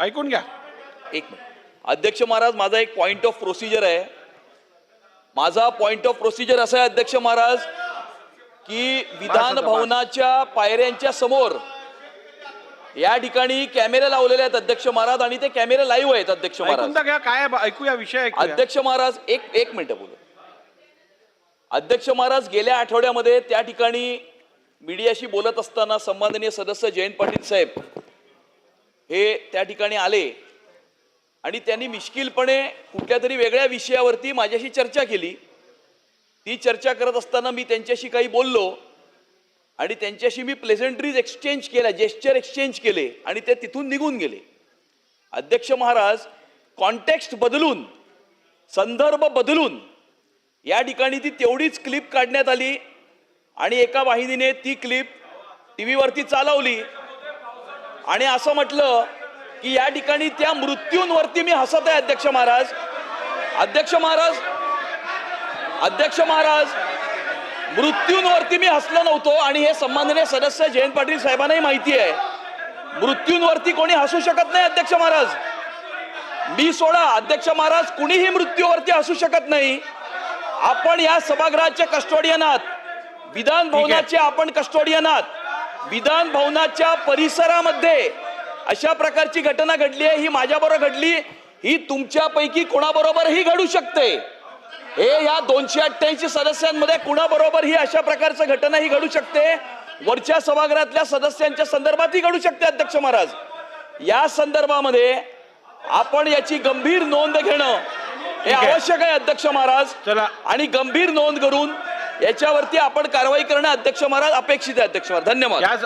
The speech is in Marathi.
ऐकून घ्या. एक मिनिट अध्यक्ष महाराज, माझा एक पॉइंट ऑफ प्रोसिजर आहे. माझा पॉइंट ऑफ प्रोसिजर असा आहे अध्यक्ष महाराज की विधान भवनाच्या पायऱ्यांच्या समोर या ठिकाणी कॅमेरे लावलेले आहेत अध्यक्ष महाराज, आणि ते कॅमेरे लाईव्ह आहेत अध्यक्ष महाराज. ऐकून तर घ्या, काय ऐकूया विषय ऐकूया. अध्यक्ष महाराज एक मिनिट बोलू. अध्यक्ष महाराज, गेल्या आठवड्यामध्ये त्या ठिकाणी मीडियाशी बोलत असताना सन्माननीय सदस्य जयंत पाटील साहेब हे त्या ठिकाणी आले आणि त्यांनी मिश्किलपणे कुठल्या तरी वेगळ्या विषयावरती माझ्याशी चर्चा केली. ती चर्चा करत असताना मी त्यांच्याशी काही बोललो आणि त्यांच्याशी मी प्लेझेंटरीज एक्सचेंज केल्या, जेस्चर एक्सचेंज केले आणि ते तिथून निघून गेले. अध्यक्ष महाराज, कॉन्टेक्स्ट बदलून, संदर्भ बदलून या ठिकाणी ती तेवढीच क्लिप काढण्यात आली आणि एका वाहिनीने ती क्लिप टीव्हीवरती चालवली आणि असं म्हटलं की या ठिकाणी त्या मृत्यूंवरती मी हसत आहे. अध्यक्ष महाराज, अध्यक्ष महाराज, मृत्यूंवरती मी हसलो नव्हतो आणि हे सन्माननीय सदस्य जयंत पाटील साहेबांनाही माहिती आहे. मृत्यूंवरती कोणी हसू शकत नाही अध्यक्ष महाराज. मी सोडा अध्यक्ष महाराज, कुणीही मृत्यूवरती हसू शकत नाही. आपण या सभागृहाचे कस्टोडियन आहात, विधान भवनाचे आपण कस्टोडियन आहात. विधान भवनाच्या परिसरामध्ये अशा प्रकारची घटना घडली आहे, ही माझ्याबरोबर घडली, ही तुमच्यापैकी कोणाबरोबरही घडू शकते. हे या 288 सदस्यांमध्ये कुणाबरोबर ही अशा प्रकारची घटना ही घडू शकते. वरच्या सभागृहातल्या सदस्यांच्या संदर्भातही घडू शकते. अध्यक्ष महाराज, या संदर्भामध्ये आपण याची गंभीर नोंद घेणं हे आवश्यक आहे अध्यक्ष महाराज. चला, आणि गंभीर नोंद करून याच्यावरती आपण कारवाई करणं अध्यक्ष महाराज अपेक्षित आहे. अध्यक्ष महाराज, धन्यवाद.